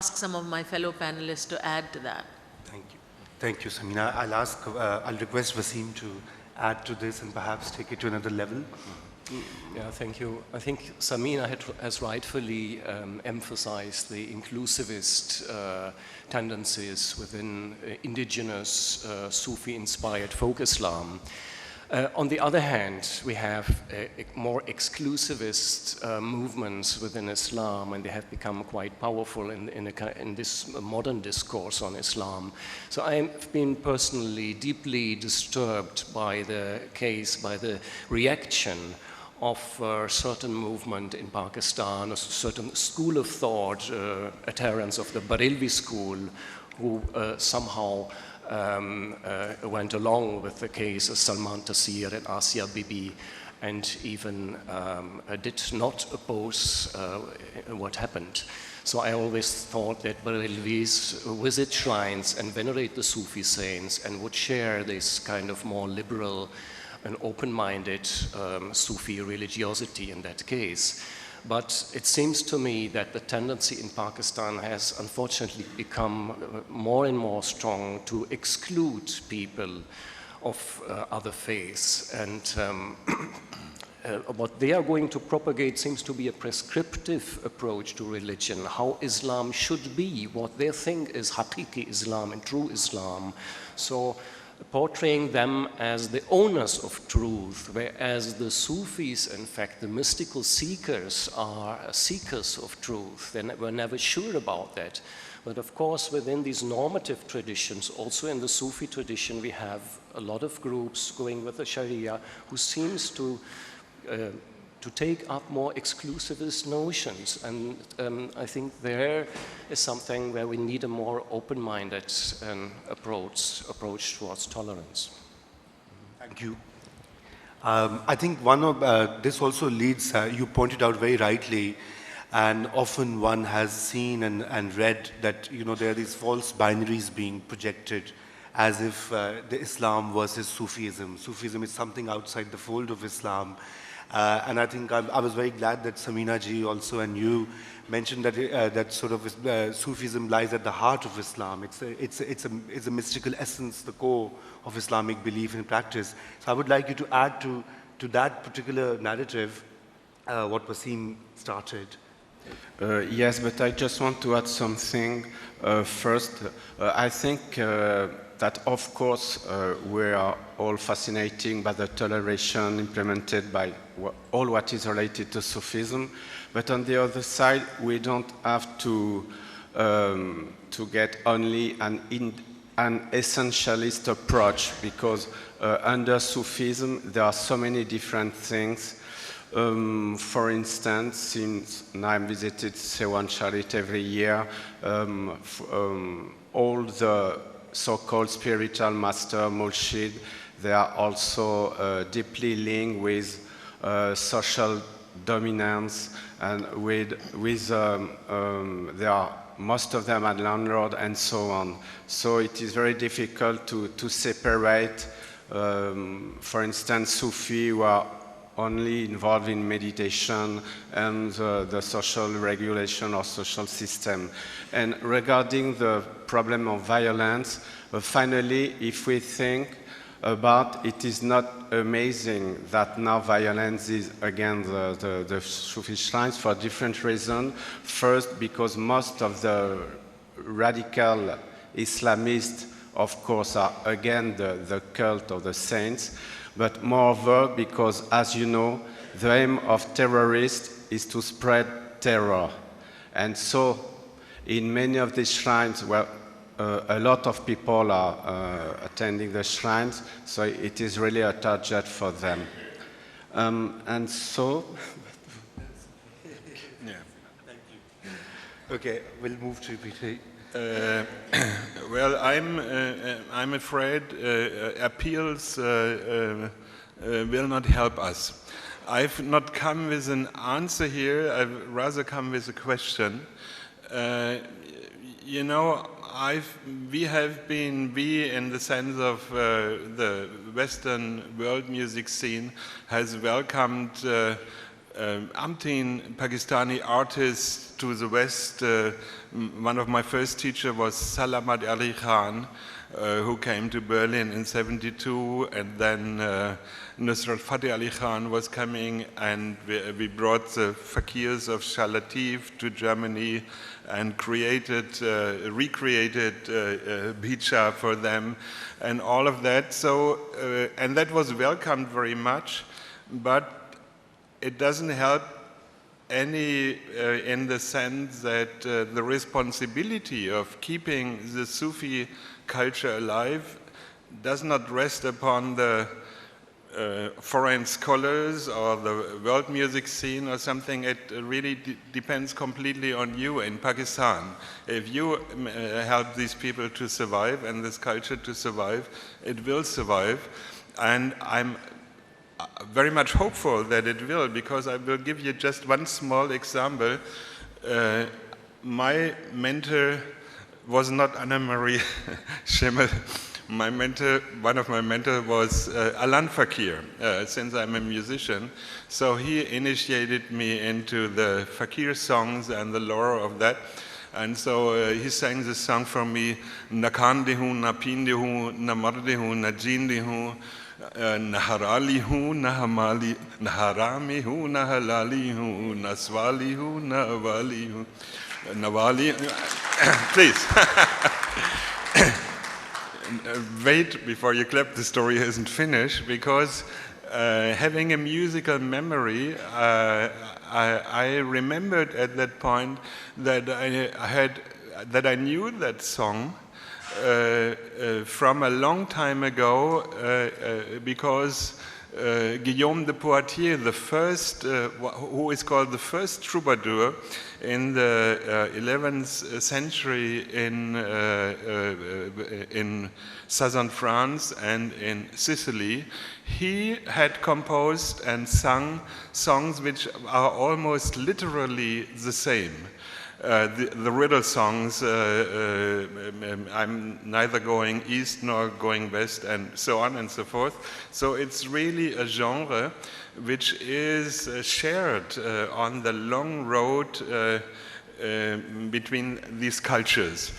ask some of my fellow panelists to add to that. Thank you. Thank you, Samina. I'll request Wasim to add to this and perhaps take it to another level. Yeah, thank you. I think Samina has rightfully emphasized the inclusivist tendencies within indigenous Sufi-inspired folk Islam. On the other hand, we have more exclusivist movements within Islam, and they have become quite powerful in this modern discourse on Islam. So I've been personally deeply disturbed by the reaction of a certain movement in Pakistan, a certain school of thought, adherents of the Barelvi school, who somehow went along with the case of Salman Taseer and Asia Bibi, and even did not oppose what happened. So I always thought that Barelvis visit shrines and venerate the Sufi saints and would share this kind of more liberal and open-minded Sufi religiosity in that case. But it seems to me that the tendency in Pakistan has unfortunately become more and more strong to exclude people of other faiths. And what they are going to propagate seems to be a prescriptive approach to religion, how Islam should be, what they think is Haqiqi Islam and true Islam. So portraying them as the owners of truth, whereas the Sufis, in fact, the mystical seekers, are seekers of truth. They were never sure about that. But of course, within these normative traditions, also in the Sufi tradition, we have a lot of groups going with the Sharia who seems to take up more exclusivist notions. And I think there is something where we need a more open-minded approach towards tolerance. Thank you. I think one of this also leads, you pointed out very rightly, and often one has seen and read that there are these false binaries being projected as if the Islam versus Sufism. Sufism is something outside the fold of Islam. And I think I was very glad that Samina ji also and you mentioned that that sort of Sufism lies at the heart of Islam. It's a mystical essence, the core of Islamic belief and practice. So I would like you to add to that particular narrative what Wasim started. Yes, but I just want to add something first. I think that, of course, we are all fascinated by the toleration implemented by all what is related to Sufism. But on the other side, we don't have to get only an essentialist approach, because under Sufism, there are so many different things. For instance, since I visited Sewan Sharit every year, all the so-called spiritual master, Murshid, they are also deeply linked with social dominance, and they are, most of them are landlord and so on. So it is very difficult to separate, for instance, Sufi who are only involved in meditation and the social regulation or social system. And regarding the problem of violence, finally, if we think about it, is not amazing that now violence is against the Sufi shrines for different reasons. First, because most of the radical Islamists, of course, are against the cult of the saints. But moreover, because, as you know, the aim of terrorists is to spread terror. And so, in many of these shrines, well, a lot of people are attending the shrines, so it is really a target for them. And so... Yeah. Thank you. Okay, we'll move to Peter. Well, I'm afraid appeals will not help us. I've not come with an answer here. I've rather come with a question. We in the sense of the Western world music scene, has welcomed umpteen Pakistani artists to the West. One of my first teachers was Salamat Ali Khan, who came to Berlin in '72, and then Nusrat Fateh Ali Khan was coming, and we brought the fakirs of Shah Latif to Germany and recreated Bicha for them and all of that. So, and that was welcomed very much, but it doesn't help any in the sense that the responsibility of keeping the Sufi culture alive does not rest upon the foreign scholars or the world music scene or something. It really depends completely on you in Pakistan. If you help these people to survive and this culture to survive, it will survive. And I'm very much hopeful that it will, because I will give you just one small example. My mentor was not Anna-Marie Schimmel. One of my mentors was Alan Fakir, since I'm a musician. So he initiated me into the Fakir songs and the lore of that. And so he sang this song for me, Na khande hu, na pinde hu, na marde hu, na jeende hu, na harali hu, na hamali, na harami hu, na halali hu, na swali hu, na awali hu, na wali. Please. Wait before you clap, the story isn't finished, because having a musical memory, I remembered at that point that I knew that song from a long time ago, because Guillaume de Poitiers, the first, who is called the first troubadour in the 11th century in southern France and in Sicily, he had composed and sung songs which are almost literally the same. The riddle songs, I'm neither going east nor going west, and so on and so forth. So it's really a genre which is shared on the long road between these cultures.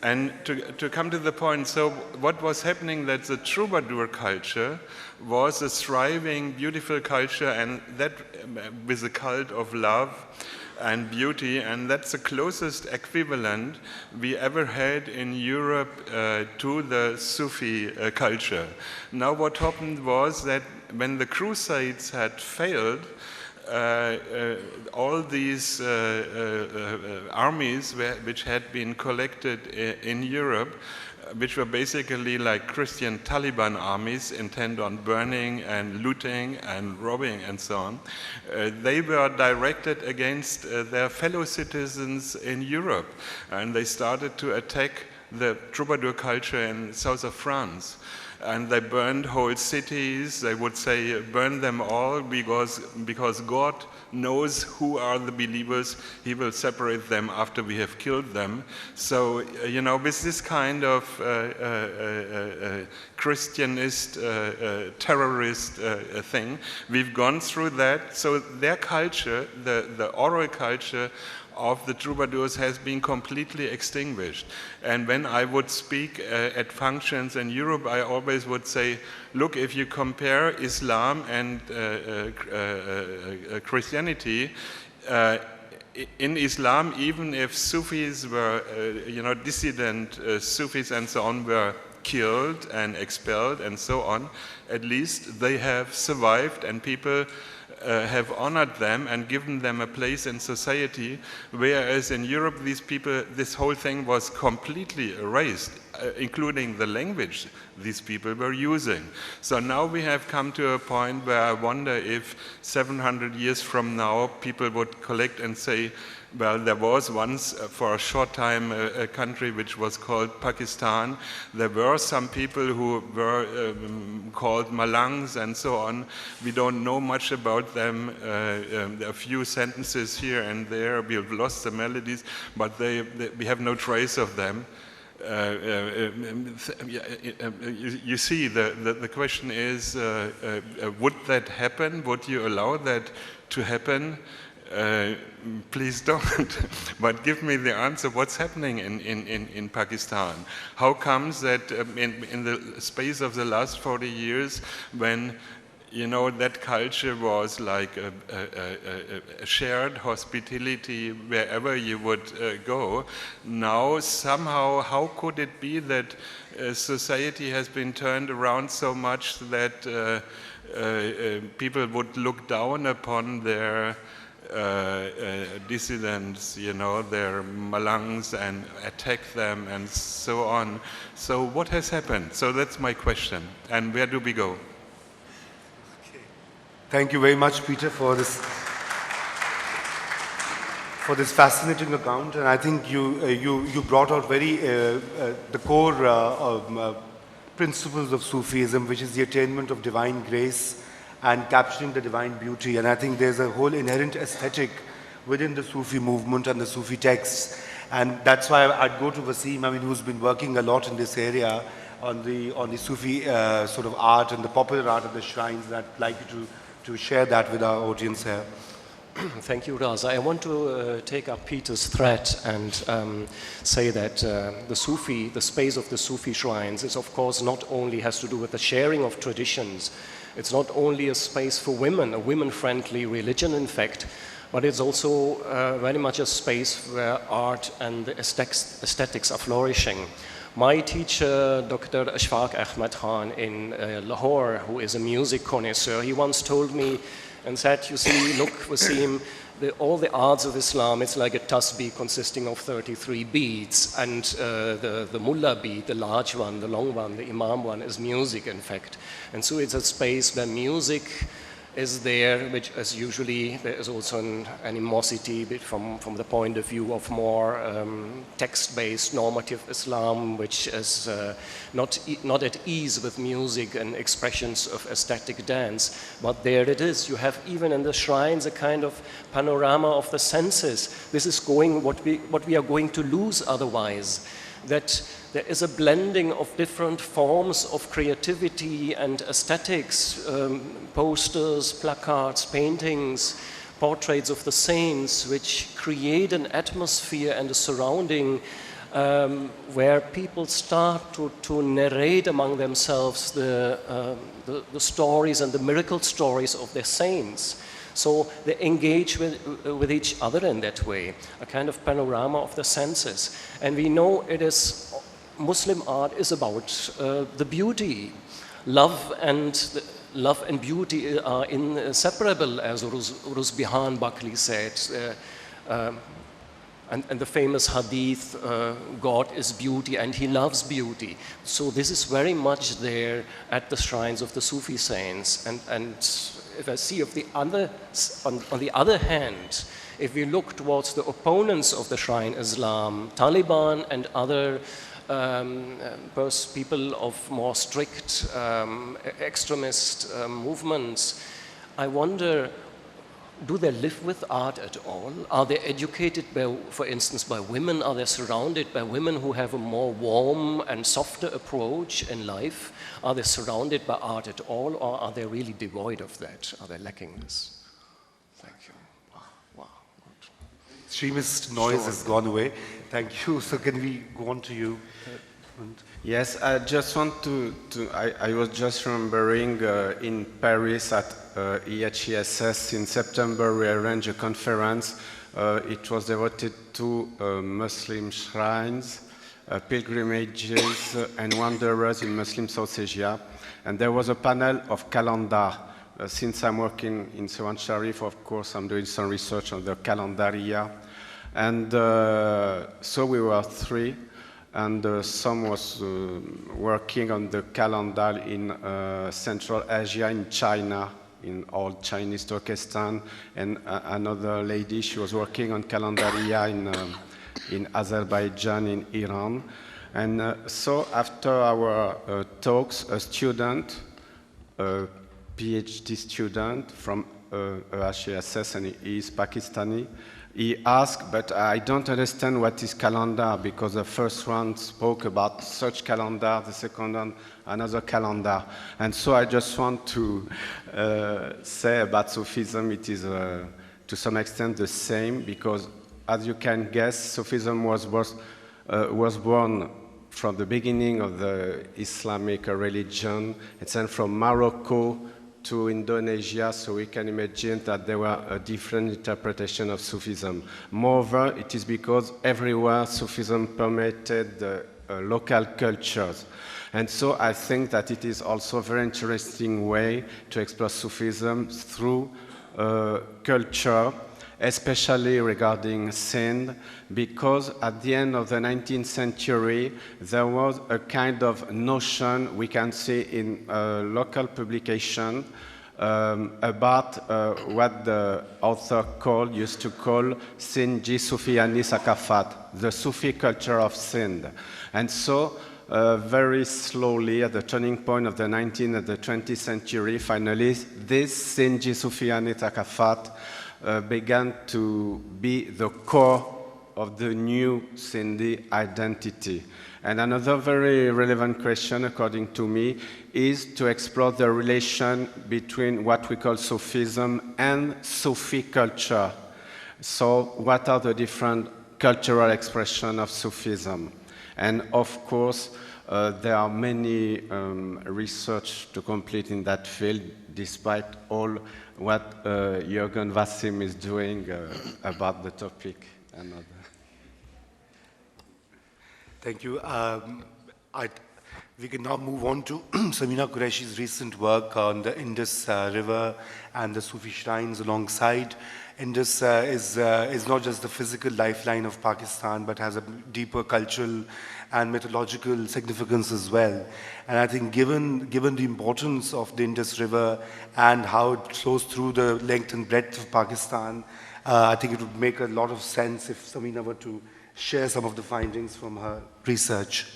And to come to the point, so what was happening, that the troubadour culture was a thriving, beautiful culture, and that with a cult of love and beauty, and that's the closest equivalent we ever had in Europe to the Sufi culture. Now what happened was that when the Crusades had failed, all these armies which had been collected in Europe, which were basically like Christian Taliban armies intent on burning and looting and robbing and so on, they were directed against their fellow citizens in Europe, and they started to attack the troubadour culture in south of France. And they burned whole cities. They would say, burn them all, because God knows who are the believers. He will separate them after we have killed them. So, you know, with this kind of Christianist, terrorist thing, we've gone through that. So their culture, the oral culture of the troubadours, has been completely extinguished. And when I would speak at functions in Europe, I always would say, look, if you compare Islam and Christianity, in Islam, even if Sufis were, dissident Sufis and so on were killed and expelled and so on, at least they have survived, and people have honored them and given them a place in society, whereas in Europe these people, this whole thing was completely erased, including the language these people were using. So now we have come to a point where I wonder if 700 years from now people would collect and say, well, there was once, for a short time, a country which was called Pakistan. There were some people who were called Malangs and so on. We don't know much about them. A few sentences here and there. We've lost the melodies, but we have no trace of them. You see, the question is, would that happen? Would you allow that to happen, please don't. But give me the answer. What's happening in Pakistan? How comes that in the space of the last 40 years, when that culture was like a shared hospitality wherever you would go, now somehow, how could it be that society has been turned around so much that people would look down upon their dissidents, their Malangs, and attack them and so on. So what has happened? So that's my question. And where do we go? Okay. Thank you very much, Peter, for this fascinating account. And I think you brought out the core principles of Sufism, which is the attainment of divine grace and capturing the divine beauty. And I think there's a whole inherent aesthetic within the Sufi movement and the Sufi texts. And that's why I'd go to Wasim, who's been working a lot in this area on the Sufi sort of art and the popular art of the shrines. And I'd like you to share that with our audience here. Thank you, Raza. I want to take up Peter's thread and say that the space of the Sufi shrines is, of course, not only has to do with the sharing of traditions. It's not only a space for women, a women-friendly religion, in fact, but it's also very much a space where art and the aesthetics are flourishing. My teacher, Dr. Ashfaq Ahmed Khan in Lahore, who is a music connoisseur, he once told me and said, you see, look, Wasim, all the arts of Islam, it's like a tasbih consisting of 33 beads, and the mullah bead, the large one, the long one, the imam one, is music, in fact. And so it's a space where music is there, which is usually, there is also an animosity from the point of view of more text-based normative Islam, which is not at ease with music and expressions of aesthetic dance. But there it is. You have even in the shrines a kind of panorama of the senses. This is what we are going to lose otherwise. That there is a blending of different forms of creativity and aesthetics, posters, placards, paintings, portraits of the saints, which create an atmosphere and a surrounding where people start to narrate among themselves the stories and the miracle stories of their saints. So they engage with each other in that way, a kind of panorama of the senses. And we know Muslim art is about the beauty. Love and beauty are inseparable, as Uruz Bihan Bakri said. And the famous hadith, God is beauty and he loves beauty. So this is very much there at the shrines of the Sufi saints. And if I see on the other hand, if we look towards the opponents of the shrine Islam, Taliban and other people of more strict extremist movements, I wonder, do they live with art at all? Are they educated, for instance, by women? Are they surrounded by women who have a more warm and softer approach in life? Are they surrounded by art at all, or are they really devoid of that? Are they lacking this? Thank you. Wow. Extremist noise has gone away. Thank you. So can we go on to you? Yes, I just want I was just remembering in Paris at EHESS in September we arranged a conference. It was devoted to Muslim shrines, pilgrimages and wanderers in Muslim South Asia. And there was a panel of calendar. Since I'm working in Sewan Sharif, of course, I'm doing some research on the calendaria. And so we were three. And some was working on the calendar in Central Asia, in China, in old Chinese Turkestan, and another lady, she was working on calendaria in Azerbaijan, in Iran. And so after our talks, a student, a PhD student from HESS, and he is Pakistani, he asked, but I don't understand what is calendar, because the first one spoke about such calendar, the second one another calendar. And so I just want to say about Sufism, it is to some extent the same, because as you can guess, Sufism was born from the beginning of the Islamic religion. It's then from Morocco to Indonesia, so we can imagine that there were a different interpretation of Sufism. Moreover, it is because everywhere Sufism permeated the local cultures. And so I think that it is also a very interesting way to explore Sufism through culture, especially regarding Sindh, because at the end of the 19th century, there was a kind of notion we can see in local publication about what the author used to call Sindhi Sufiyani Sakafat, the Sufi culture of Sindh. And so very slowly, at the turning point of the 19th and the 20th century, finally, this Sindhi Sufiyani Sakafat began to be the core of the new Sindhi identity. And another very relevant question, according to me, is to explore the relation between what we call Sufism and Sufi culture. So what are the different cultural expressions of Sufism? And of course, there are many research to complete in that field, despite all what Jürgen Wassim is doing about the topic. Thank you. We can now move on to Samina Qureshi's recent work on the Indus River and the Sufi shrines alongside. Indus is not just the physical lifeline of Pakistan, but has a deeper cultural and mythological significance as well. And I think given the importance of the Indus River and how it flows through the length and breadth of Pakistan, I think it would make a lot of sense if Samina were to share some of the findings from her research.